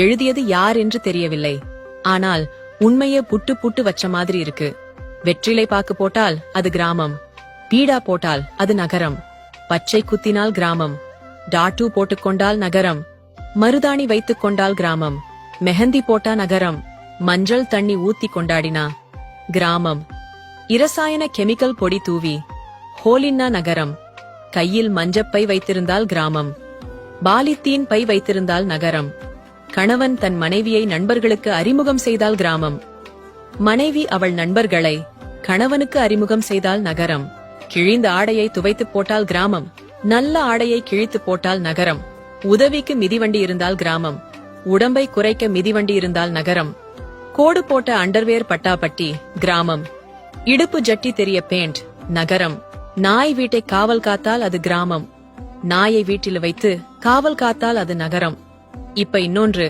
எழுதியது யார் என்று தெரியவில்லை. ஆனால் உண்மையே புட்டு புட்டு வச்ச மாதிரி இருக்கு. வெற்றிலை பாக்கு போட்டால் அது கிராமம், பீடா போட்டால் அது நகரம், பச்சை குத்தினால் கிராமம், டாட்டூ போட்டுக்கொண்டால் நகரம், மருதாணி வைத்துக் கொண்டால் கிராமம், மெஹந்தி போட்டா நகரம், மஞ்சள் தண்ணி ஊத்தி கொண்டாடினா கிராமம், இரசாயன கெமிக்கல் பொடி தூவி ஹோலின்னா நகரம், கையில் மஞ்சப்பை வைத்திருந்தால் கிராமம், பாலித்தீன் பை வைத்திருந்தால் நகரம், கணவன் தன் மனைவியை நண்பர்களுக்கு அறிமுகம் செய்தால் கிராமம், மனைவி அவள் நண்பர்களை கணவனுக்கு அறிமுகம் செய்தால் நகரம், கிழிந்த ஆடையை துவைத்து போட்டால் கிராமம், நல்ல ஆடையை கிழித்து போட்டால் நகரம், உதவிக்கு மிதிவண்டி இருந்தால் கிராமம், உடம்பை குறைக்க மிதிவண்டி இருந்தால் நகரம், கோடு போட்ட அண்டர்வேர் பட்டாப்பட்டி கிராமம், இடுப்பு ஜட்டி தெரிய பேண்ட் நகரம், நாய் வீட்டை காவல் காத்தால் அது கிராமம், நாயை வீட்டில் வைத்து காவல் காத்தால் அது நகரம். இப்ப இன்னொன்று.